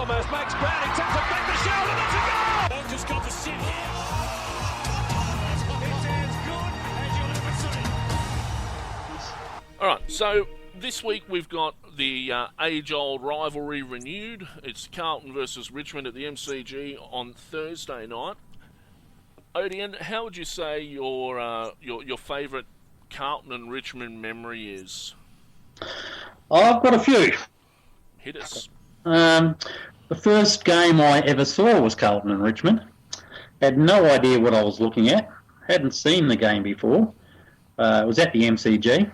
almost makes ground. He takes it back to shoulder. That's a goal. They've just got to sit here. It's as good as you'll ever see. All right, so this week we've got the age-old rivalry renewed. It's Carlton versus Richmond at the MCG on Thursday night. Odion, how would you say your favourite Carlton and Richmond memory is? I've got a few. Hit us. The first game I ever saw was Carlton and Richmond. Had no idea what I was looking at. Hadn't seen the game before. It was at the MCG.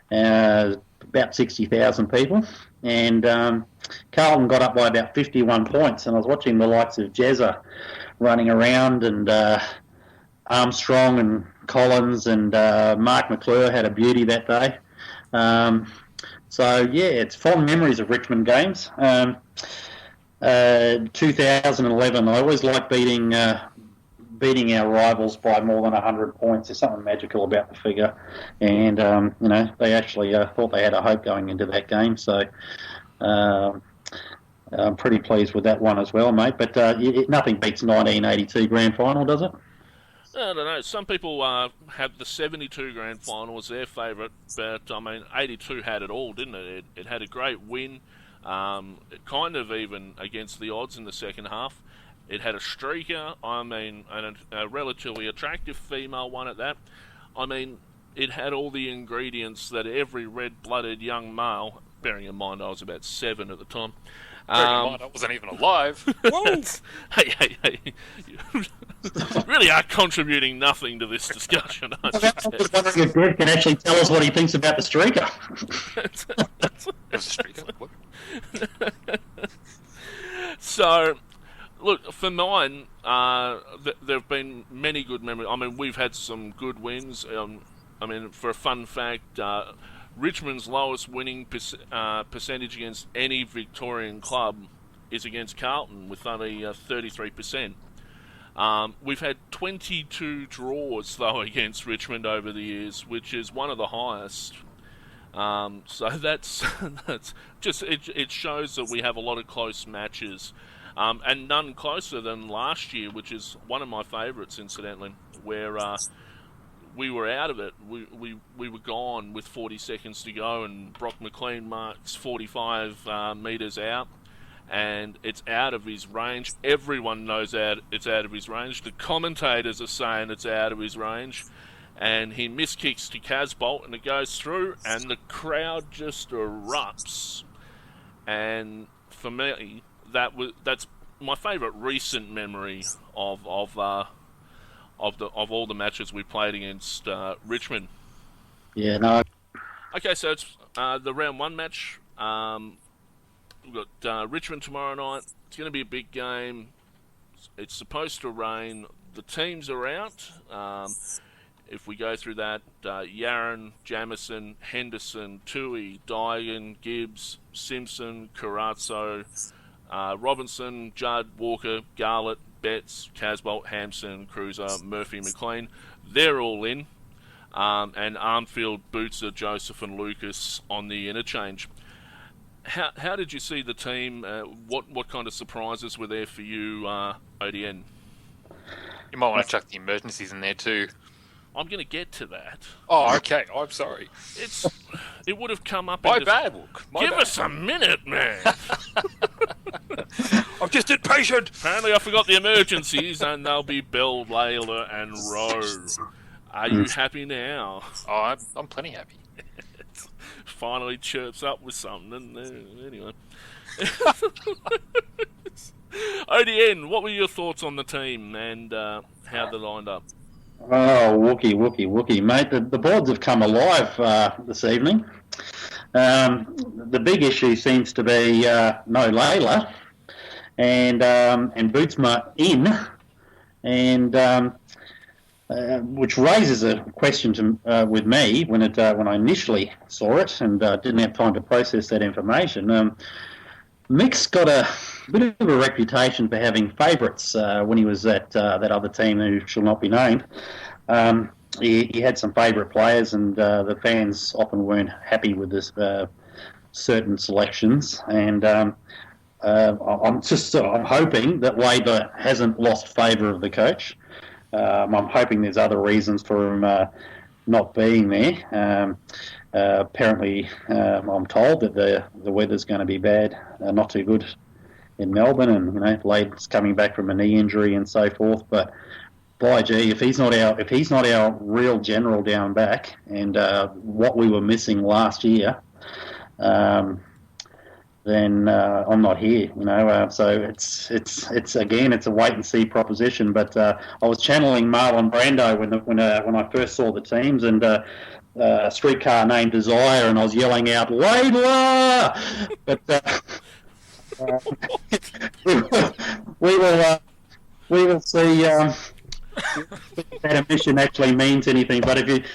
About 60,000 people. And Carlton got up by about 51 points. And I was watching the likes of Jezza running around, and Armstrong and Collins and Mark McClure had a beauty that day. So, yeah, it's fond memories of Richmond games. 2011, I always like beating our rivals by more than 100 points. There's something magical about the figure. And, they actually thought they had a hope going into that game. So I'm pretty pleased with that one as well, mate. But nothing beats 1982 grand final, does it? I don't know. Some people have the 72 grand final as their favourite, but, 82 had it all, didn't it? It had a great win, kind of even against the odds in the second half. It had a streaker, and a relatively attractive female one at that. It had all the ingredients that every red-blooded young male, bearing in mind I was about 7 at the time. I wasn't even alive. Hey. You really are contributing nothing to this discussion. I was wondering if Greg can actually tell us what he thinks about the streaker. It was a streaker. So, look, for mine, there have been many good memories. We've had some good wins. For a fun fact, Richmond's lowest winning percentage against any Victorian club is against Carlton, with only 33%. We've had 22 draws, though, against Richmond over the years, which is one of the highest. So that's just it shows that we have a lot of close matches, and none closer than last year, which is one of my favourites, incidentally, where we were out of it. We were gone with 40 seconds to go, and Brock McLean marks 45 metres out, and it's out of his range. Everyone knows it's out of his range. The commentators are saying it's out of his range, and he miskicks to Casbolt, and it goes through, and the crowd just erupts. And for me, that's my favourite recent memory of all the matches we played against Richmond. Yeah, no. Okay, so it's the round 1 match. We've got Richmond tomorrow night. It's going to be a big game. It's supposed to rain. The teams are out. If we go through that, Yaron, Jamison, Henderson, Tui, Digan, Gibbs, Simpson, Carazzo, Robinson, Judd, Walker, Garlett, Betts, Casbolt, Hampson, Cruiser, Murphy, McLean. They're all in. And Armfield, Bootser, Joseph and Lucas on the interchange. How did you see the team? What kind of surprises were there for you, ODN? You might want to chuck the emergencies in there too. I'm going to get to that. Oh, okay. I'm sorry. It would have come up. My bad, Luke. Give us a minute, man. I'm just impatient. Apparently, I forgot the emergencies, and they'll be Bell, Layla, and Rowe. Are you happy now? Oh, I'm plenty happy. Finally chirps up with something. Anyway. ODN, what were your thoughts on the team and how they lined up? Oh, wookie, mate. The boards have come alive this evening. The big issue seems to be no Layla and Bootsma in, and which raises a question with me when I initially saw it and didn't have time to process that information. Mick's got a bit of a reputation for having favourites when he was at that other team who shall not be named. He had some favourite players, and the fans often weren't happy with this certain selections. And I'm hoping that Labour hasn't lost favour of the coach. I'm hoping there's other reasons for him not being there. Apparently, I'm told that the weather's going to be bad, not too good in Melbourne, and Labour's coming back from a knee injury and so forth. But by gee, if he's not our real general down back, and what we were missing last year, then I'm not here. So it's again, it's a wait and see proposition. But I was channeling Marlon Brando when I first saw the teams, and a streetcar named Desire, and I was yelling out Laidler. But we will see if that omission actually means anything. But in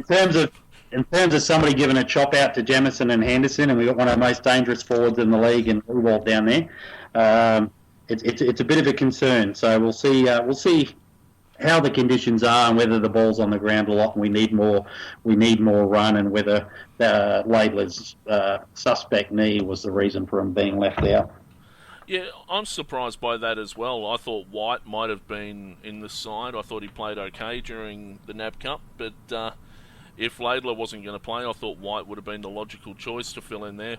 terms of somebody giving a chop out to Jamison and Henderson, and we've got one of the most dangerous forwards in the league and Ewald down there, it's a bit of a concern. So we'll see how the conditions are and whether the ball's on the ground a lot and we need more run, and whether Laidler's suspect knee was the reason for him being left out. Yeah, I'm surprised by that as well. I thought White might have been in the side. I thought he played okay during the NAB Cup, but if Laidler wasn't going to play, I thought White would have been the logical choice to fill in there.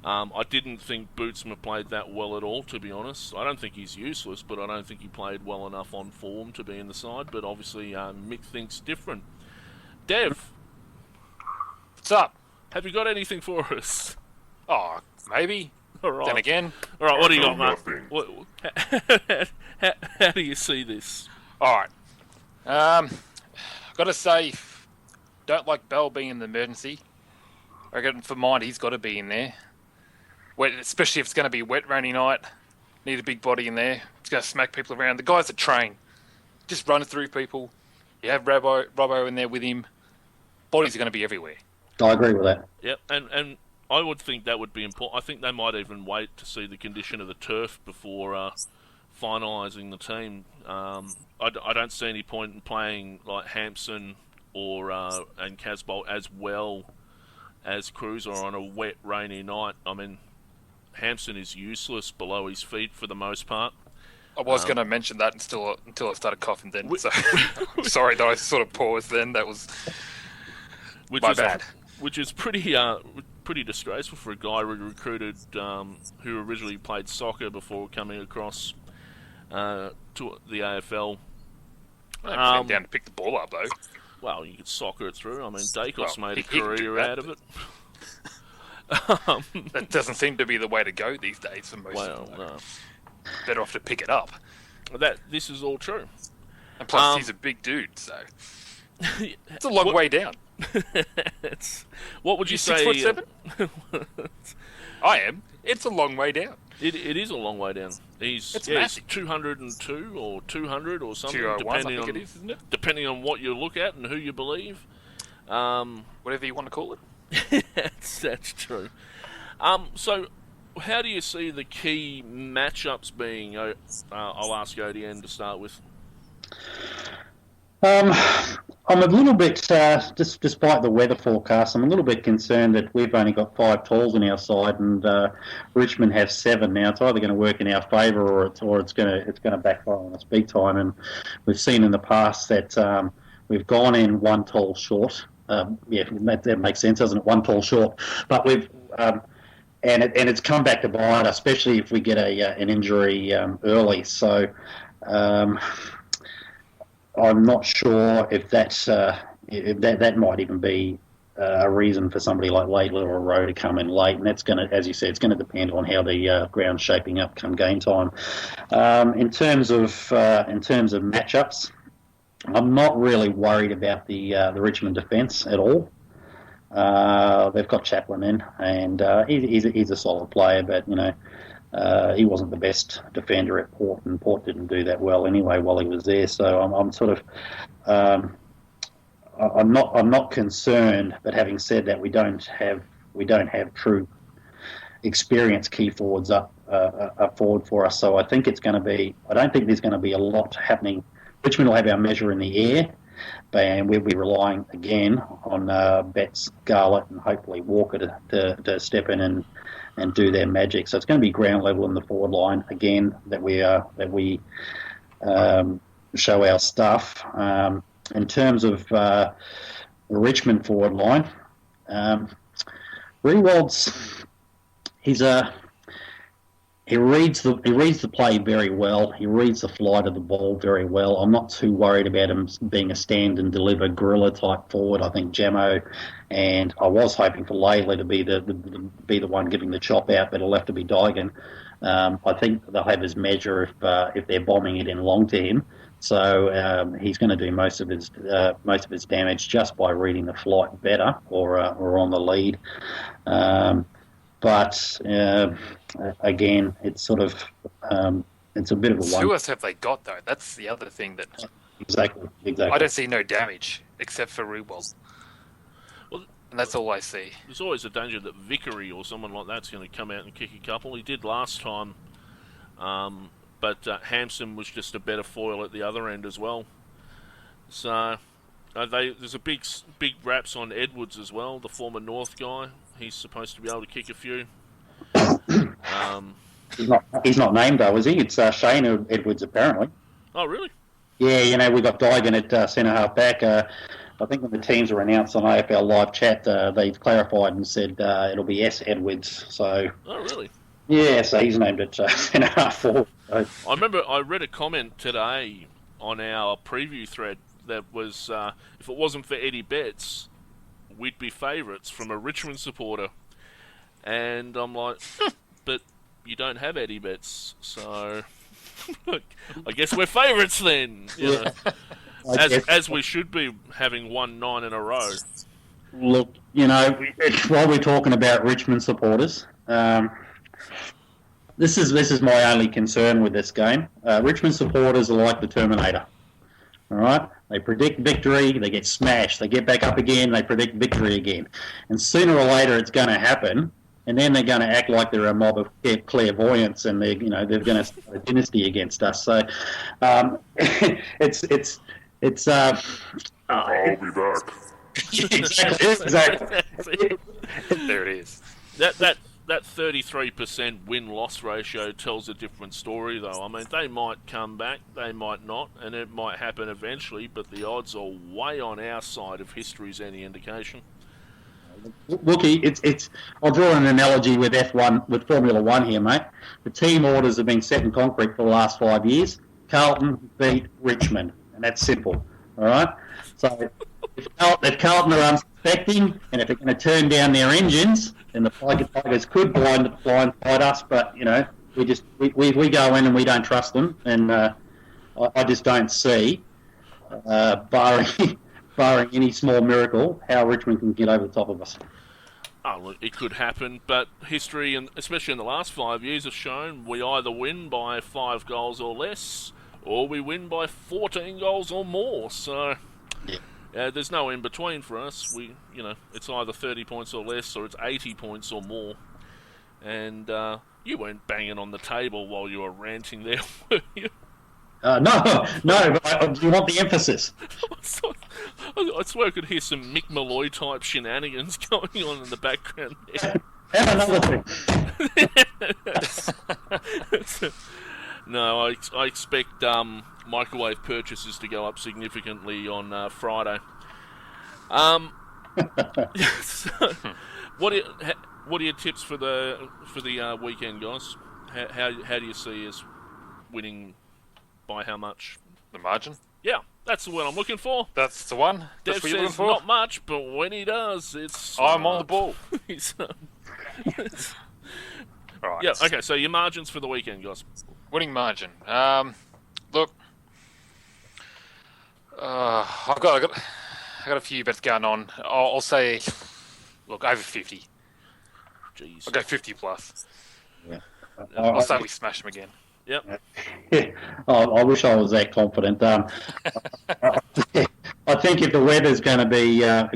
I didn't think Bootsma played that well at all, to be honest. I don't think he's useless, but I don't think he played well enough on form to be in the side. But obviously, Mick thinks different. Dev, What's up? have you got anything for us? Oh, maybe. All right. Then again. All right, what do you got, mate? Nothing. How do you see this? All right. Got to say, don't like Bell being in the emergency. I reckon for mine, he's got to be in there. Especially if it's going to be a wet, rainy night. Need a big body in there. It's going to smack people around. The guy's a train. Just run through people. You have Robbo in there with him. Bodies are going to be everywhere. I agree with that. Yep, and I would think that would be important. I think they might even wait to see the condition of the turf before finalising the team. I don't see any point in playing like Hampson and Casbolt as well as Cruiser on a wet, rainy night. I mean, Hampson is useless below his feet for the most part. I was going to mention that until I started coughing then. So sorry that I sort of paused then. That was my bad. Which is pretty disgraceful for a guy we recruited who originally played soccer before coming across to the AFL. I came down to pick the ball up, though. Well, you could soccer it through. I mean, Dacos made a he could do career that, out of it. That doesn't seem to be the way to go these days for most of them. No. Better off to pick it up. This is all true. And plus, he's a big dude, so it's a long way down. What would you say? 6'7"? I am. It's a long way down. It is a long way down. He's 202 or 200 or something, 201, I think it is, isn't it? Depending on what you look at and who you believe. Whatever you want to call it. That's true. So, how do you see the key matchups being? I'll ask ODN to start with. I'm a little bit, despite the weather forecast, I'm a little bit concerned that we've only got 5 talls on our side, and Richmond have 7 now. It's either going to work in our favour or it's going to backfire on us big time. And we've seen in the past that we've gone in 1 tall short. That makes sense, doesn't it? 1 tall short, but we've and it's come back to bite, especially if we get an injury early. So. I'm not sure if that might even be a reason for somebody like Laidler or Rowe to come in late, and that's going to, as you said, it's going to depend on how the ground's shaping up come game time. In terms of matchups, I'm not really worried about the Richmond defence at all. They've got Chaplin in, and he's a solid player, but he wasn't the best defender at Port, and Port didn't do that well anyway while he was there. So I'm sort of I'm not concerned. But having said that, we don't have true experienced key forwards up forward for us. So I think it's going to be. I don't think there's going to be a lot happening. Richmond will have our measure in the air, and we'll be relying again on Betts, Garlett, and hopefully Walker to step in and do their magic. So it's going to be ground level in the forward line again that we show our stuff. In terms of the Richmond forward line, Rewald's he reads the play very well. He reads the flight of the ball very well. I'm not too worried about him being a stand and deliver gorilla type forward. I think Jamo, and I was hoping for Layla to be the one giving the chop out, but it'll have to be Dygan. I think they'll have his measure if they're bombing it in long to him. So he's going to do most of his damage just by reading the flight better or on the lead. But again, it's sort of it's a bit of a one. Who else have they got though? That's the other thing that exactly. I don't see no damage except for Rewald. Well, and that's all I see. There's always a danger that Vickery or someone like that's going to come out and kick a couple. He did last time, but Hampson was just a better foil at the other end as well. So there's a big raps on Edwards as well, the former North guy. He's supposed to be able to kick a few. He's not named though, is he? It's Shane Edwards apparently. Oh really? Yeah, we got Dygan at centre half back. I think when the teams were announced on AFL live chat, they clarified and said it'll be S Edwards. So. Oh really? Yeah, so he's named it centre half forward. So. I remember I read a comment today on our preview thread that was if it wasn't for Eddie Betts, we'd be favourites from a Richmond supporter. And I'm like, but you don't have Eddie Betts, so I guess we're favourites then. You know, as we should be, having won 9 in a row. Look, while we're talking about Richmond supporters, this is my only concern with this game. Richmond supporters are like the Terminator. All right, they predict victory, they get smashed, they get back up again, they predict victory again, and sooner or later it's going to happen, and then they're going to act like they're a mob of clairvoyants, and they're going to start a dynasty against us. So, it's. I'll be back. Exactly. There it is. That 33% win-loss ratio tells a different story, though. I mean, they might come back, they might not, and it might happen eventually, but the odds are way on our side if history's any indication. Looky, it's. I'll draw an analogy with F1, with Formula One here, mate. The team orders have been set in concrete for the last 5 years. Carlton beat Richmond, and that's simple. All right. So if Carlton are unsuspecting, and if they're going to turn down their engines, then the Tigers could blindfight us. But we go in and we don't trust them, and I just don't see, barring any small miracle, how Richmond can get over the top of us. Oh, look, it could happen, but history, and especially in the last 5 years, have shown we either win by 5 goals or less, or we win by 14 goals or more. So, there's no in between for us. It's either 30 points or less, or it's 80 points or more. And you weren't banging on the table while you were ranting there, were you? No, but you want the emphasis. I swear I could hear some Mick Malloy type shenanigans going on in the background there. And another thing. No, I expect microwave purchases to go up significantly on Friday. So, what are your tips for the weekend, guys? How do you see us winning? By how much? The margin? Yeah, that's the word I'm looking for. That's the one? Dev That's what you're looking says for? not much, but when he does, it's... I'm on the ball. All right. Yeah, okay, so your margins for the weekend, guys. Winning margin. Look, I've got a few bets going on. I'll say, look, over 50. Jeez. I'll go 50 plus. Yeah. I'll say we smash them again. Yep. Yeah. I wish I was that confident. I think if the weather's going to be a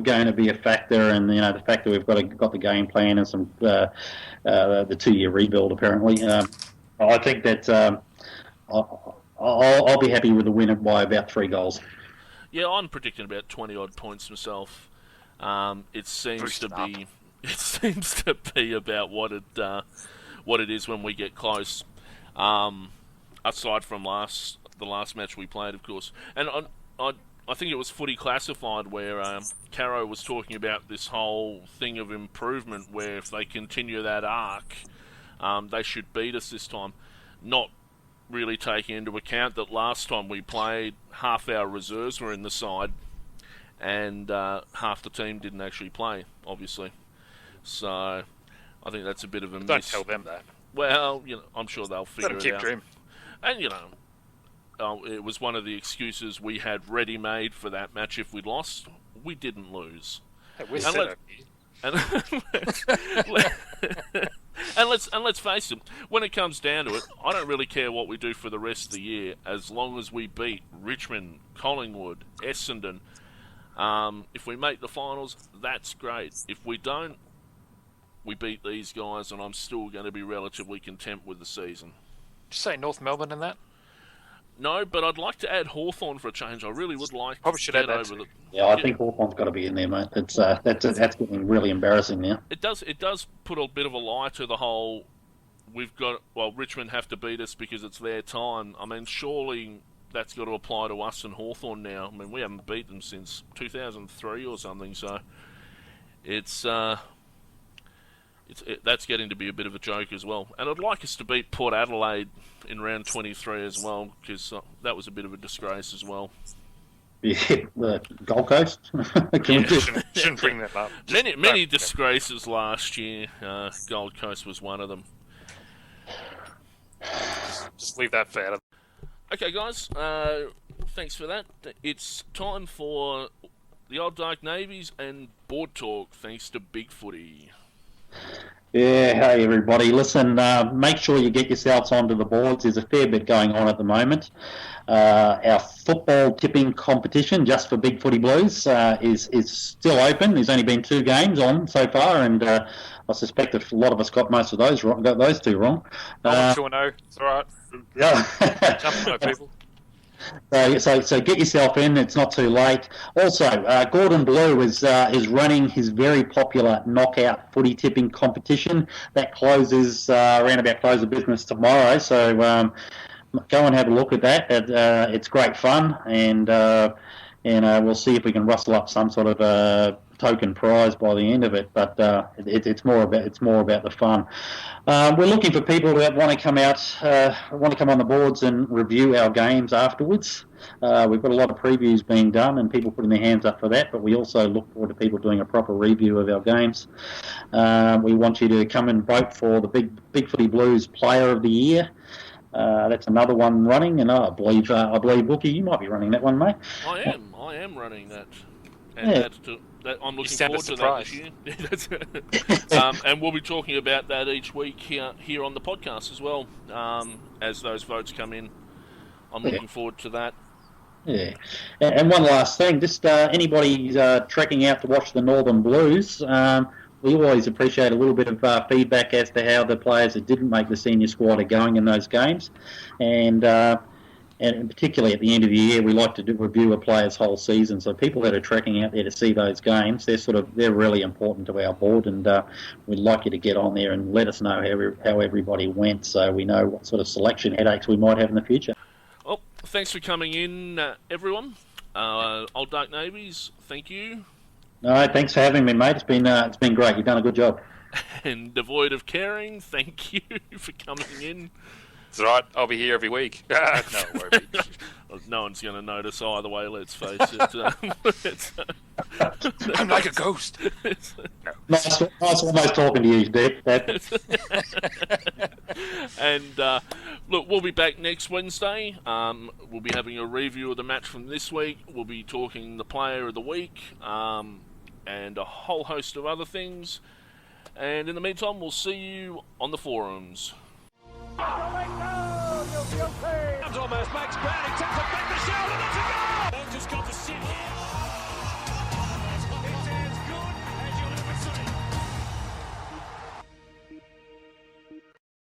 factor, and the fact that we've got the game plan and some the 2-year rebuild apparently, I think that I'll be happy with the win by about 3 goals. Yeah, I'm predicting about 20-odd points myself. It seems to be... It seems to be about what it is when we get close. Aside from the last match we played, of course. And I think it was Footy Classified where Caro was talking about this whole thing of improvement, where if they continue that arc, they should beat us this time. Not really taking into account that last time we played, half our reserves were in the side, and half the team didn't actually play, obviously. So I think that's a bit of a miss. Don't tell them that. Well, I'm sure they'll figure it out. Dreaming. And it was one of the excuses we had ready-made for that match if we'd lost. We didn't lose. Hey, we're set up here. And let's face it, when it comes down to it, I don't really care what we do for the rest of the year, as long as we beat Richmond, Collingwood, Essendon. If we make the finals, that's great. If we don't, we beat these guys, and I'm still going to be relatively content with the season. Did you say North Melbourne in that? No, but I'd like to add Hawthorn for a change. I really would like Probably should add that over too. Yeah, I think Hawthorn's got to be in there, mate. That's getting really embarrassing now. It does put a bit of a lie to the whole. Richmond have to beat us because it's their time. I mean, surely that's got to apply to us and Hawthorn now. I mean, we haven't beat them since 2003 or something, so that's getting to be a bit of a joke as well. And I'd like us to beat Port Adelaide in round 23 as well, because that was a bit of a disgrace as well. Yeah, the Gold Coast. Shouldn't bring that up. Many disgraces last year. Gold Coast was one of them. Just leave that for out of. Okay, guys. Thanks for that. It's time for the Old Dark Navies and Board Talk, thanks to Bigfooty. Yeah, hey everybody. Listen, make sure you get yourselves onto the boards. There's a fair bit going on at the moment. Our football tipping competition, just for Bigfooty Blues, is still open. There's only been 2 games on so far, and I suspect a lot of us got most of those wrong, got those 2 wrong. I'm sure no, it's all right. Yeah. Jump on it, people. So get yourself in. It's not too late. Also, Gordon Blue is running his very popular knockout footy tipping competition that closes around about close of business tomorrow. So go and have a look at that. It's great fun, and we'll see if we can rustle up some sort of token prize by the end of it. But it's more about the fun. We're looking for people that want to come on the boards and review our games afterwards. We've got a lot of previews being done and people putting their hands up for that, but we also look forward to people doing a proper review of our games. We want you to come and vote for the Bigfooty Blues Player of the Year. That's another one running, and I believe Wookie, you might be running that one, mate. I am running that, and I'm looking forward to that this year. And we'll be talking about that each week here on the podcast as well, as those votes come in. I'm looking forward to that. Yeah, and one last thing, just anybody trekking out to watch the Northern Blues, we always appreciate a little bit of feedback as to how the players that didn't make the senior squad are going in those games, and particularly at the end of the year, we like to review a player's whole season. So people that are trekking out there to see those games, they're really important to our board, and we'd like you to get on there and let us know how everybody went, so we know what sort of selection headaches we might have in the future. Well, thanks for coming in, everyone. Old Dark Navies, thank you. No, thanks for having me, mate. It's been great. You've done a good job. And Devoid of Caring, thank you for coming in. It's all right. I'll be here every week. No, it won't be. No one's going to notice either way, let's face it. I'm like a ghost. No. Nice almost talking to you, Dick. And look, we'll be back next Wednesday. We'll be having a review of the match from this week. We'll be talking the player of the week, and a whole host of other things. And in the meantime, we'll see you on the forums. Almost Max Brown, he takes a back the shoulder, that's a goal!